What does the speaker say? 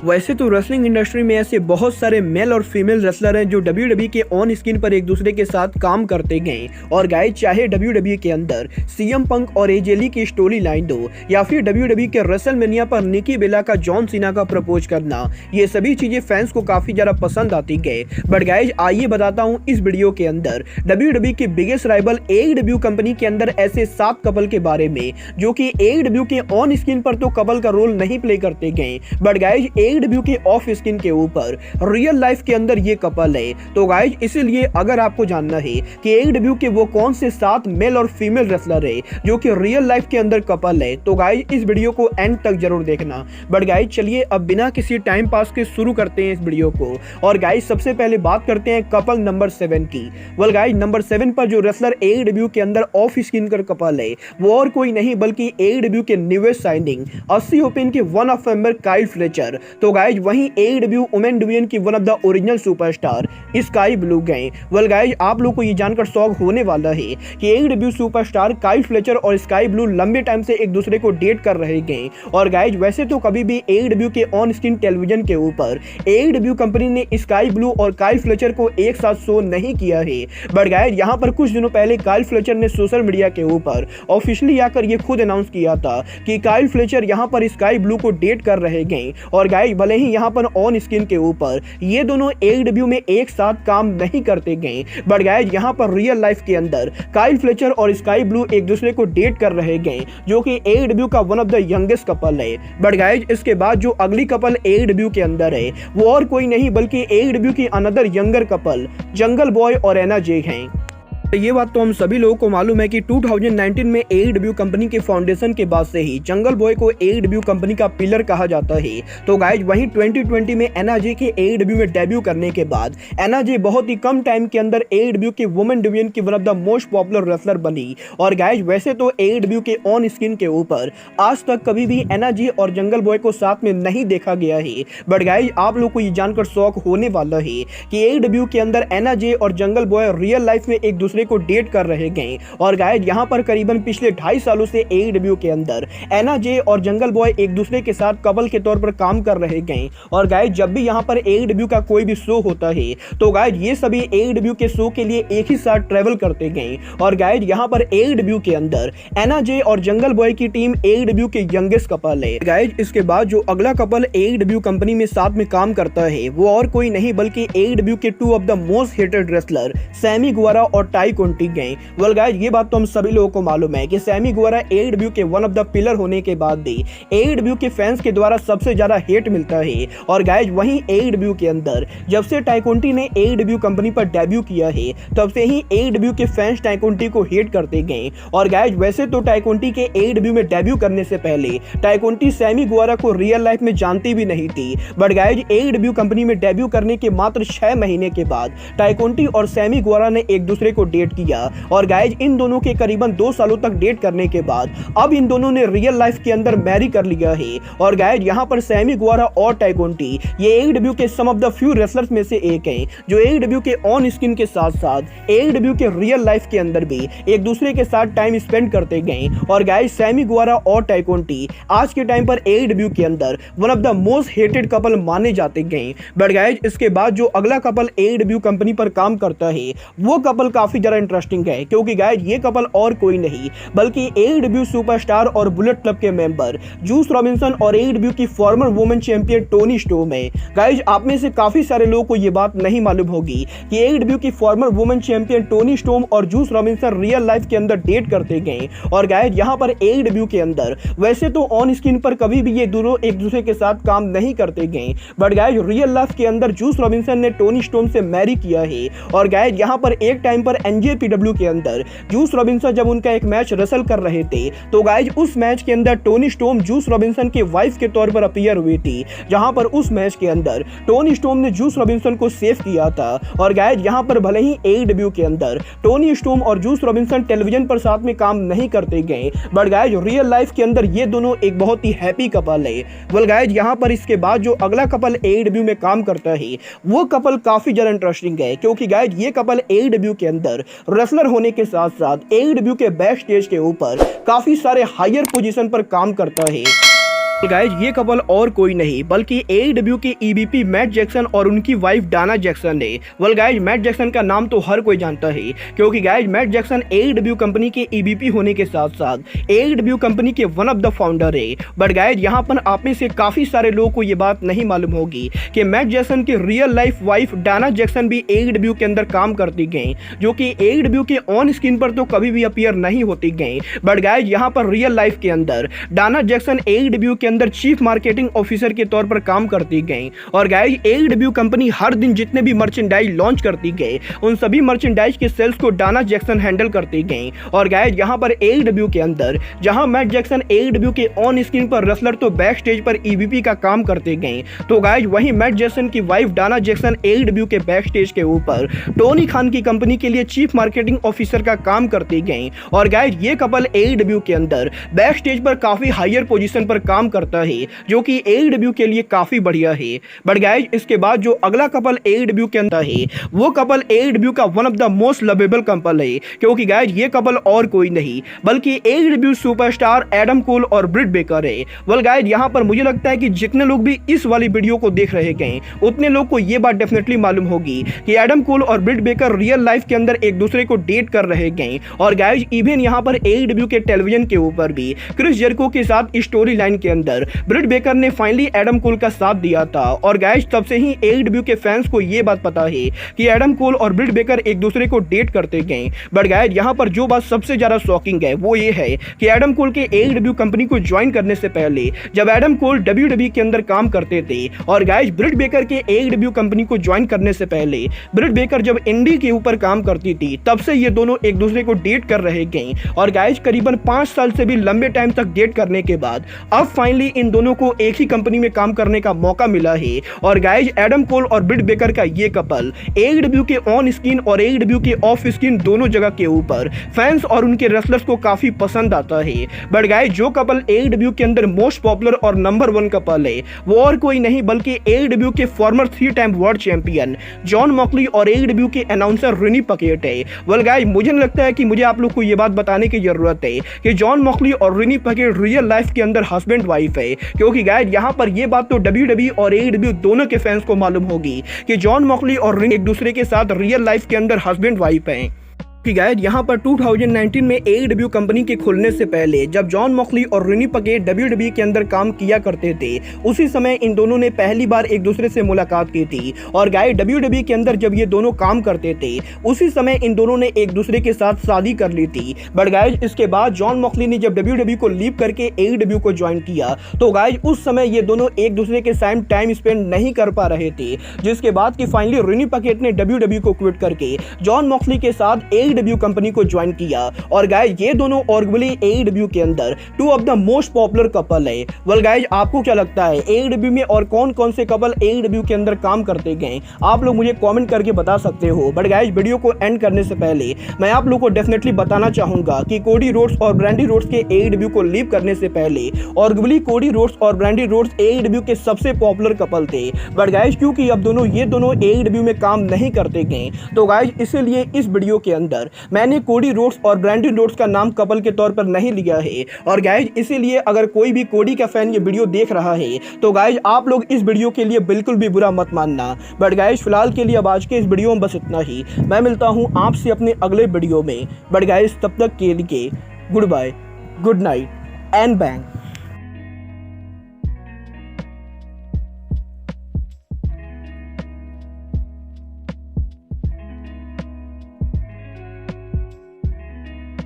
वैसे तो wrestling industry में ऐसे बहुत सारे मेल और फीमेल रेसलर हैं जो WWE के ऑन स्क्रीन पर एक दूसरे के साथ काम करते गए और गाइस चाहे WWE के अंदर सीएम पंक और एजे ली की स्टोरी लाइन दो या फिर WWE के रेसलमेनिया पर निकी बेला का जॉन सीना का प्रपोज करना, ये सभी चीजें फैंस को काफी ज्यादा पसंद आती गए। बट गाइस आइए बताता हूँ इस वीडियो के अंदर WWE की बिगेस्ट राइवल AEW कंपनी के अंदर ऐसे 7 कपल के बारे में जो कि AEW के ऑन स्क्रीन पर तो कपल का रोल नहीं प्ले करते गए, बट गाइस AEW के ऑफ स्क्रीन के ऊपर रियल लाइफ के अंदर ये कपल है। तो गाइस इसीलिए अगर आपको जानना है कि AEW के वो कौन से 7 मेल और फीमेल रेसलर है जो कि रियल लाइफ के अंदर कपल है, तो गाइस इस वीडियो को एंड तक जरूर देखना। बट गाइस चलिए अब बिना किसी टाइम पास के शुरू करते हैं इस वीडियो को। और गाइस सबसे पहले बात करते हैं कपल नंबर 7 की। वेल गाइस नंबर 7 पर जो रेसलर AEW के अंदर ऑफ स्क्रीन का कपल है वो और कोई नहीं बल्कि AEW के न्यूएस्ट साइनिंग 80 ओपन के one of member Kyle Fletcher. तो गाइस वहीं AEW वुमेन डिवीजन की one of the original superstar sky blue गए। वेल गाइस आप लोग को ये जानकर शौक होने वाला है कि AEW सुपरस्टार काइल फ्लेचर और स्काई ब्लू लंबे टाइम से एक दूसरे को डेट कर रहे गए। और गाइस वैसे तो कभी भी AEW के ऑन स्क्रीन टेलीविजन के ऊपर AEW कंपनी ने स्काई ब्लू और काइल फ्लेचर को एक साथ शो नहीं किया है, बट गाइस यहाँ पर कुछ दिनों पहले काइल फ्लेचर ने सोशल मीडिया के ऊपर ऑफिशियली आकर ये खुद अनाउंस किया था कि काइल फ्लेचर यहाँ पर स्काई ब्लू को डेट कर रहे गए। और गाइस भले ही यहाँ पर ऑन स्क्रीन के ऊपर ये दोनों AEW में एक साथ काम नहीं करते गए, बट गाइस यहाँ पर रियल लाइफ के अंदर काइल फ्लेचर और स्काई ब्लू एक दूसरे को डेट कर रहे गए जो कि AEW का one of the youngest couple है। बट गाइस इसके बाद जो अगली कपल AEW के अंदर है वो और कोई नहीं बल्कि AEW की अनदर यंगर कपल जंगल बॉय और एना जे हैं। ये बात तो हम सभी लोगों को मालूम है कि 2019 में AEW कंपनी के फाउंडेशन के बाद से ही जंगल बॉय को AEW कंपनी का पिलर कहा जाता है। तो गाइस वहीं 2020 में एना जे के AEW में डेब्यू करने के बाद एना जे बहुत ही कम टाइम के अंदर AEW के वुमेन डिवीजन की one of the most popular wrestler बनी। और गाइस वैसे तो AEW के ऑन स्क्रीन के ऊपर आज तक कभी भी एना जे और जंगल बॉय को साथ में नहीं देखा गया है, बट गाइस आप लोग को ये जानकर शौक होने वाला है कि AEW के अंदर एना जे और जंगल बॉय रियल लाइफ में एक दूसरे को डेट कर रहे गए। और गाइस यहाँ पर करीबन पिछले 2.5 सालों से AEW के अंदर एना जे और जंगल बॉय एक दूसरे के साथ कपल के तौर पर काम कर रहे गए। और गाइस जब भी यहाँ पर AEW का कोई भी शो होता है तो गाइस ये सभी AEW के शो के लिए एक ही साथ ट्रेवल करते गए। और गाइस यहाँ पर AEW के अंदर एना जे और जंगल बॉय की टीम AEW के यंगेस्ट कपल है। गाइस इसके बाद जो अगला कपल AEW कंपनी में साथ में काम करता है वो और कोई नहीं बल्कि AEW के 2 of the most hated wrestler Sammy Guevara और टाई कोंटी गए। वेल गाइस ये बात तो हम सभी लोगों को मालूम है कि सैमी गुवारा AEW के वन ऑफ द पिलर होने के बाद भी AEW के फैंस के द्वारा सबसे ज्यादा हेट मिलता है। और गाइस वहीं AEW के अंदर जब से टाई कोंटी ने AEW कंपनी पर डेब्यू किया है तब से ही AEW के फैंस टाई कोंटी को हेट करते गए। और गाइस वैसे तो टाई कोंटी के AEW में डेब्यू करने से पहले टाई कोंटी सैमी गुवारा को रियल लाइफ में जानती भी नहीं थी, बट गाइस AEW कंपनी में डेब्यू करने के मात्र 6 महीने के बाद टाई कोंटी और सैमी गुवारा ने एक दूसरे को डेट किया। और गाइस इन दोनों के करीबन 2 सालों तक डेट करने के बाद अब इन दोनों ने रियल लाइफ के अंदर मैरी कर लिया है। और गाइस यहाँ पर सैमी गुवारा और टाई कोंटी ये AEW के सम ऑफ द फ्यू रेसलर्स में से एक हैं जो AEW के ऑन स्क्रीन के साथ साथ AEW के रियल लाइफ के अंदर भी एक दूसरे के साथ टाइम स्पेंड करते गए। और गाइस सैमी गुवारा और टाई कोंटी आज के टाइम पर AEW के अंदर one of the most hated couple माने जाते गए। बट गाइस इसके बाद जो अगला कपल AEW कंपनी पर काम करता है वो कपल काफी ज्यादा इंटरेस्टिंग है क्योंकि गाइस ये कपल और कोई नहीं बल्कि AEW सुपरस्टार और बुलेट क्लब के मेंबर जूस रॉबिन्सन और AEW की फॉर्मर वुमेन चैंपियन टोनी स्टोम है। गाइस आप में से काफी सारे लोगों को ये बात नहीं मालूम होगी कि AEW की फॉर्मर वुमेन चैंपियन टोनी स्टोम और जूस रॉबिन्सन रियल लाइफ के अंदर डेट करते गए। और गाइस यहाँ पर AEW के अंदर वैसे तो ऑन स्क्रीन पर कभी भी ये दोनों एक दूसरे के साथ काम नहीं करते गए, बट गाइस रियल लाइफ के अंदर जूस रॉबिन्सन ने टोनी स्टोम से मैरी किया है। और गाइस यहाँ पर एक टाइम पर NJPW के अंदर जूस रॉबिन्सन जब उनका एक मैच रेसल कर रहे थे तो गाइस उस मैच के अंदर टोनी स्टोम जूस रॉबिन्सन की वाइफ के तौर पर अपीयर हुई थी, जहां पर उस मैच के अंदर टोनी स्टोम ने जूस रॉबिन्सन को सेव किया था। और गाइस यहां पर भले ही AEW के अंदर टोनी स्टोम और जूस रॉबिन्सन टेलीविजन पर साथ में काम नहीं करते गए, बट गाइस रियल लाइफ के अंदर ये दोनों एक बहुत ही हैप्पी कपल है। वेल गाइस यहां पर इसके बाद जो अगला कपल AEW में काम करता है वो कपल काफी ज्यादा इंटरेस्टिंग है क्योंकि गाइस ये कपल AEW के अंदर रेसलर होने के साथ साथ AEW के बैक स्टेज के ऊपर काफी सारे हायर पोजीशन पर काम करता है। गाइज ये कपल और कोई नहीं बल्कि AEW के EVP मैट जैक्सन और उनकी वाइफ डाना जैक्सन है। वेल गाइज मैट जैक्सन का नाम तो हर कोई जानता है क्योंकि guys Matt Jackson AEW company के EVP होने के साथ साथ AEW कंपनी के वन ऑफ द फाउंडर है। बट गाइज यहाँ पर आप में से काफी सारे लोगों को ये बात नहीं मालूम होगी कि मैट जैक्सन की real life wife Dana Jackson भी AEW के अंदर काम करती गई, जो कि AEW के ऑन स्क्रीन पर तो कभी भी अपीयर नहीं होती गई। बट गाइज यहाँ पर रियल लाइफ के अंदर डाना जैक्सन AEW के अंदर चीफ मार्केटिंग ऑफिसर के तौर पर काम करती गई। और गाइज AEW कंपनी हर दिन जितने भी मर्चेंडाइज लॉन्च करती गई उन सभी मर्चेंडाइज के सेल्स को डाना जैक्सन हैंडल करती गई। और गाइज यहाँ पर AEW के अंदर जहां मैट जैक्सन AEW के ऑन स्क्रीन पर रेसलर तो बैक स्टेज पर EVP का काम करते गए, तो गाइज वहीं मैट जैक्सन की वाइफ डाना जैक्सन AEW के बैक स्टेज के ऊपर टोनी खान की कंपनी के लिए चीफ मार्केटिंग ऑफिसर का काम करती गई। और गाइज ये कपल AEW के अंदर बैक स्टेज पर काफी हायर पोजीशन पर काम करता है, जो कि AEW के लिए काफी बढ़िया है। बट गाइज इसके बाद जो अगला कपल AEW के अंदर है वो कपल AEW का one of the most lovable couple है, क्योंकि गाइज ये कपल और कोई नहीं बल्कि AEW सुपरस्टार एडम कोल और ब्रिट बेकर है। वेल गाइज यहाँ पर मुझे लगता है कि जितने लोग भी इस वाली वीडियो को देख रहे गए उतने लोग को ये बात डेफिनेटली मालूम होगी कि एडम कोल और ब्रिट बेकर रियल लाइफ के अंदर एक दूसरे को डेट कर रहे गए। और गाइज इवन यहाँ पर AEW के टेलीविजन के ऊपर भी क्रिस जेरिको के साथ स्टोरी लाइन के अंदर ब्रिट बेकर ने फाइनली एडम कोल का साथ दिया था। और गाइज तब से ही AEW के फैंस को ये बात पता है कि एडम कोल और ब्रिट बेकर एक दूसरे को डेट करते गए। बट गाइज यहाँ पर जो बात सबसे ज्यादा शॉकिंग है वो ये है कि एडम कोल के AEW कंपनी को ज्वाइन करने से पहले जब एडम कोल WWE के अंदर काम करते थे और गाइज ब्रिट बेकर के AEW कंपनी को ज्वाइन करने से पहले ब्रिट बेकर जब इंडी के ऊपर काम करती थी तब से ये दोनों एक दूसरे को डेट कर रहे गए। और गाइज करीबन 5 साल से भी लंबे टाइम तक डेट करने के बाद अब फाइनली इन दोनों को एक ही कंपनी में काम करने का मौका मिला है। और गाइज एडम कोल और ब्रिट बेकर का ये कपल AEW के ऑन स्क्रीन और AEW के ऑफ स्क्रीन दोनों जगह के ऊपर फैंस और उनके रेसलर्स को काफी पसंद आता है। बट गाइज जो कपल AEW के अंदर मोस्ट पॉपुलर और नंबर 1 कपल है वो और कोई नहीं बल्कि AEW के farmer 3 time world champion John Moxley और AEW के अनाउंसर रेनी पकेट है। वेल गाइज मुझे लगता है कि मुझे आप लोग को ये बात बताने की जरूरत है कि जॉन मॉक्सली और रेनी पकेट रियल लाइफ के अंदर हस्बैंड वाइफ है, क्योंकि गाइज यहाँ पर ये बात तो WWE और AEW दोनों के फैंस को मालूम होगी कि जॉन मॉक्सली और रेनी एक दूसरे के साथ रियल लाइफ के अंदर हस्बैंड वाइफ हैं। कि गाइज यहाँ पर 2019 में AEW कंपनी के खुलने से पहले जब जॉन मॉक्सली और रेनी पकेट WWE के अंदर काम किया करते थे उसी समय इन दोनों ने पहली बार एक दूसरे से मुलाकात की थी। और गाइज WWE के अंदर जब ये दोनों काम करते थे उसी समय इन दोनों ने एक दूसरे के साथ शादी कर ली थी। बट गाइज इसके बाद जॉन मॉक्सली ने जब WWE को लीव करके AEW को ज्वाइन किया तो गाइज उस समय ये दोनों एक दूसरे के साथ टाइम स्पेंड नहीं कर पा रहे थे, जिसके बाद कि फाइनली रेनी पकेट ने WWE को क्विट करके जॉन मॉक्सली के साथ AEW कंपनी को ज्वाइन किया। और गाइज ये दोनों आर्गुमेबली AEW के अंदर 2 of the most popular couple है। वेल गाइज आपको क्या लगता है AEW में और कौन कौन से कपल AEW के अंदर काम करते गए, आप लोग मुझे कमेंट करके बता सकते हो। बट गाइज वीडियो को एंड करने से पहले मैं आप लोग को डेफिनेटली बताना चाहूंगा कि कोडी रोड्स और ब्रैंडी रोड्स के AEW को लीव करने से पहले आर्गुमेबली कोडी रोड्स और ब्रैंडी रोड्स AEW के सबसे पॉपुलर कपल थे। बट गाइज क्योंकि अब ये दोनों AEW में काम नहीं करते गए तो गाइज इसीलिए इस वीडियो के अंदर मैंने कोडी रोड्स और ब्रैंडी रोड्स का नाम कपल के तौर पर नहीं लिया है। और गाइज इसीलिए अगर कोई भी कोडी का फैन ये वीडियो देख रहा है तो गाइज आप लोग इस वीडियो के लिए बिल्कुल भी बुरा मत मानना। बट गाइज फिलहाल के लिए अब आज के इस वीडियो में बस इतना ही। मैं मिलता हूं आपसे अपने अगले वीडियो में। बट गाइज तब तक के लिए good bye, good night and bang.